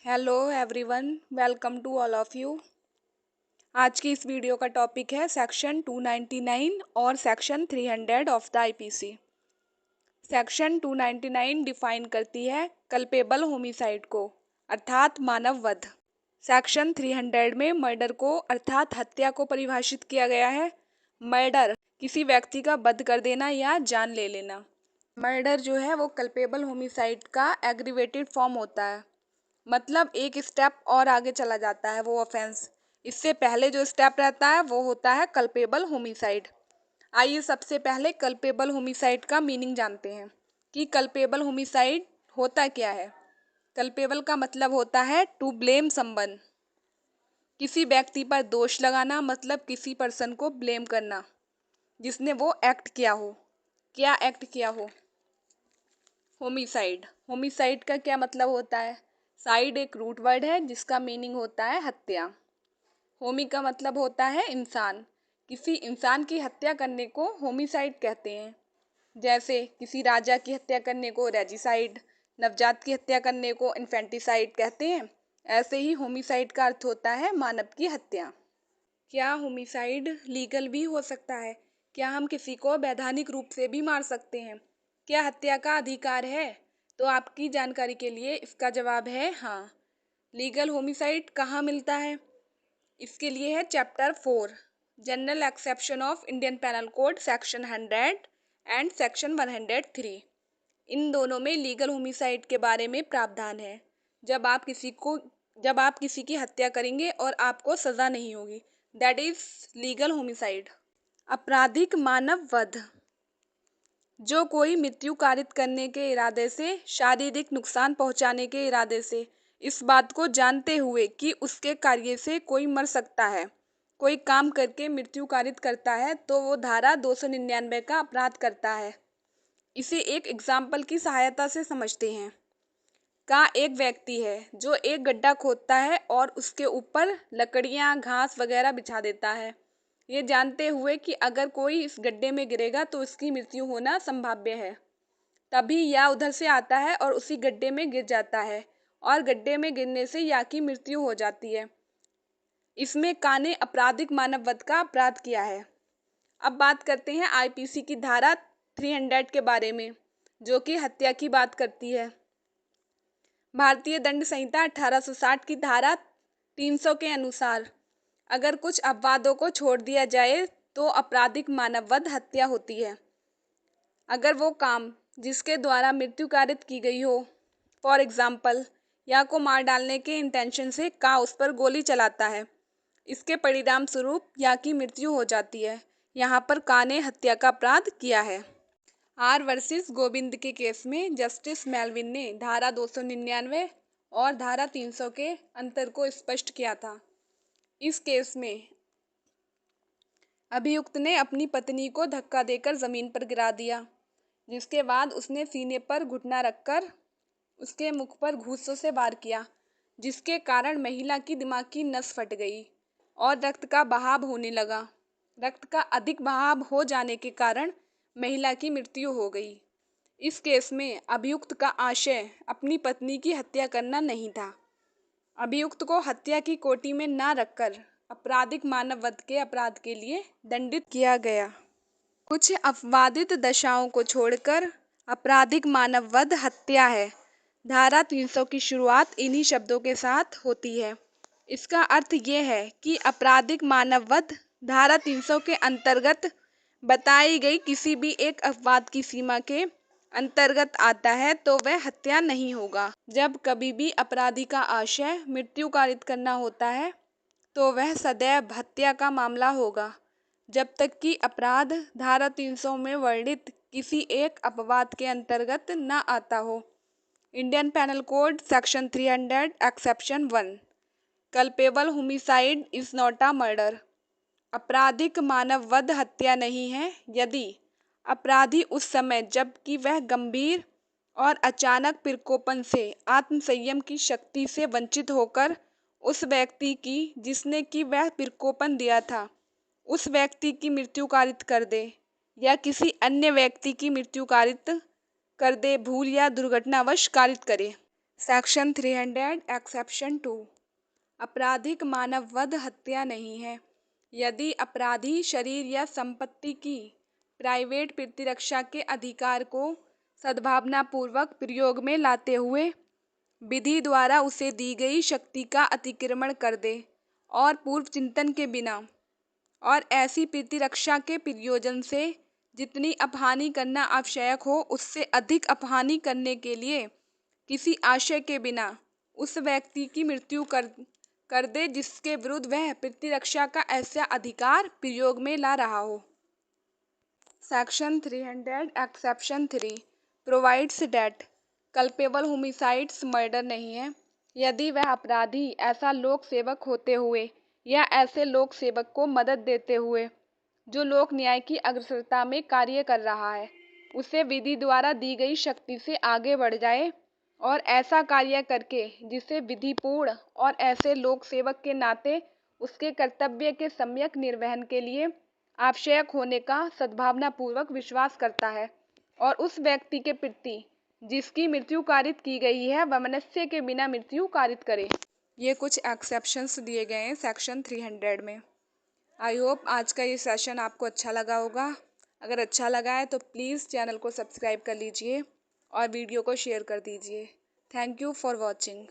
Hello everyone, welcome to all of you. आज की इस वीडियो का टॉपिक है सेक्शन 299 और section 300 of the IPC. Section 299 define करती है कल्पेबल होमिसाइड को, अर्थात मानव वध। सेक्शन 300 में मर्डर को अर्थात हत्या को परिभाषित किया गया है। मर्डर किसी व्यक्ति का वध कर देना या जान ले लेना। मर्डर जो है वो कल्पेबल होमिसाइड का एग्रीवेटेड फॉर्म होता है, मतलब एक स्टेप और आगे चला जाता है वो ऑफेंस। इससे पहले जो स्टेप रहता है वो होता है कल्पेबल होमिसाइड। आइए सबसे पहले कल्पेबल होमिसाइड का मीनिंग जानते हैं कि कल्पेबल होमिसाइड होता क्या है। कल्पेबल का मतलब होता है टू ब्लेम समवन, किसी व्यक्ति पर दोष लगाना, मतलब किसी पर्सन को ब्लेम करना जिसने वो एक्ट किया हो। क्या एक्ट किया हो? होमिसाइड। होमिसाइड का क्या मतलब होता है? साइड एक रूट वर्ड है जिसका मीनिंग होता है हत्या। होमी का मतलब होता है इंसान। किसी इंसान की हत्या करने को होमिसाइड कहते हैं। जैसे किसी राजा की हत्या करने को रेजिसाइड, नवजात की हत्या करने को इन्फेंटिसाइड कहते हैं। ऐसे ही होमिसाइड का अर्थ होता है मानव की हत्या। क्या होमिसाइड लीगल भी हो सकता है? क्या हम किसी को वैधानिक रूप से भी मार सकते हैं? क्या हत्या का अधिकार है? तो आपकी जानकारी के लिए इसका जवाब है हाँ। लीगल होमिसाइड कहाँ मिलता है? इसके लिए है chapter 4, general exception of Indian Penal Code, section 100 and section 103। इन दोनों में लीगल होमिसाइड के बारे में प्रावधान है। जब आप किसी की हत्या करेंगे और आपको सजा नहीं होगी, दैट इज लीगल होमिसाइड। आपराधिक मानव वध, जो कोई मृत्यु कारित करने के इरादे से, शारीरिक नुकसान पहुंचाने के इरादे से, इस बात को जानते हुए कि उसके कार्य से कोई मर सकता है, कोई काम करके मृत्यु कारित करता है, तो वो धारा 299 का अपराध करता है। इसे एक एग्जाम्पल की सहायता से समझते हैं। का एक व्यक्ति है जो एक गड्ढा खोदता है और उसके ऊपर लकड़ियां, घास वगैरह बिछा देता है, ये जानते हुए कि अगर कोई इस गड्ढे में गिरेगा तो उसकी मृत्यु होना संभाव्य है। तभी या उधर से आता है और उसी गड्ढे में गिर जाता है और गड्ढे में गिरने से या की मृत्यु हो जाती है। इसमें का ने आपराधिक मानव वध का अपराध किया है। अब बात करते हैं आईपीसी की धारा 300 के बारे में, जो कि हत्या की बात करती है। भारतीय दंड संहिता 1860 की धारा 300 के अनुसार अगर कुछ अपवादों को छोड़ दिया जाए तो आपराधिक मानव वध हत्या होती है। अगर वो काम जिसके द्वारा मृत्यु कारित की गई हो, फॉर एग्जाम्पल या को मार डालने के इंटेंशन से का उस पर गोली चलाता है, इसके परिणाम स्वरूप या की मृत्यु हो जाती है, यहाँ पर का ने हत्या का अपराध किया है। आर वर्सेस गोविंद के केस में जस्टिस मेलविन ने धारा 299 और धारा 300 के अंतर को स्पष्ट किया था। इस केस में अभियुक्त ने अपनी पत्नी को धक्का देकर जमीन पर गिरा दिया, जिसके बाद उसने सीने पर घुटना रखकर उसके मुख पर घूंसों से वार किया, जिसके कारण महिला की दिमाग की नस फट गई और रक्त का बहाव होने लगा। रक्त का अधिक बहाव हो जाने के कारण महिला की मृत्यु हो गई। इस केस में अभियुक्त का आशय अपनी पत्नी की हत्या करना नहीं था। अभियुक्त को हत्या की कोटि में न रखकर आपराधिक मानव वध के अपराध के लिए दंडित किया गया। कुछ अपवादित दशाओं को छोड़कर आपराधिक मानव वध हत्या है। धारा 300 की शुरुआत इन्हीं शब्दों के साथ होती है। इसका अर्थ ये है कि आपराधिक मानव वध धारा 300 के अंतर्गत बताई गई किसी भी एक अपवाद की सीमा के अंतर्गत आता है तो वह हत्या नहीं होगा। जब कभी भी अपराधी का आशय मृत्यु कारित करना होता है तो वह सदैव हत्या का मामला होगा, जब तक कि अपराध धारा 300 में वर्णित किसी एक अपवाद के अंतर्गत न आता हो। Indian Penal Code section 300 exception 1, culpable homicide is not a murder. आपराधिक मानव वध हत्या नहीं है यदि अपराधी उस समय जबकि वह गंभीर और अचानक प्रकोपन से आत्मसंयम की शक्ति से वंचित होकर उस व्यक्ति की जिसने कि वह प्रकोपन दिया था उस व्यक्ति की मृत्यु कारित कर दे या किसी अन्य व्यक्ति की मृत्यु कारित कर दे, भूल या दुर्घटनावश कारित करे। Section 300 exception 2। आपराधिक मानववध हत्या नहीं है यदि अपराधी शरीर या संपत्ति की प्राइवेट प्रतिरक्षा के अधिकार को सद्भावनापूर्वक प्रयोग में लाते हुए विधि द्वारा उसे दी गई शक्ति का अतिक्रमण कर दे और पूर्व चिंतन के बिना और ऐसी प्रतिरक्षा के प्रयोजन से जितनी अपहानि करना आवश्यक हो उससे अधिक अपहानि करने के लिए किसी आशय के बिना उस व्यक्ति की मृत्यु कर दे जिसके विरुद्ध वह प्रतिरक्षा का ऐसा अधिकार प्रयोग में ला रहा हो। Section 300 exception 3 provides that culpable homicides murder नहीं है यदि वह अपराधी ऐसा लोक सेवक होते हुए या ऐसे लोक सेवक को मदद देते हुए जो लोक न्याय की अग्रसरता में कार्य कर रहा है उसे विधि द्वारा दी गई शक्ति से आगे बढ़ जाए और ऐसा कार्य करके जिसे विधिपूर्ण और ऐसे लोक सेवक के नाते उसके कर्तव्य के सम्यक निर्वहन के लिए आवश्यक होने का सद्भावनापूर्वक विश्वास करता है और उस व्यक्ति के प्रति जिसकी मृत्यु कारित की गई है वैमनस्य के बिना मृत्यु कारित करे। ये कुछ एक्सेप्शंस दिए गए हैं सेक्शन 300 में। आई होप आज का ये सेशन आपको अच्छा लगा होगा। अगर अच्छा लगा है तो प्लीज़ चैनल को सब्सक्राइब कर लीजिए और वीडियो को शेयर कर दीजिए। Thank you for watching.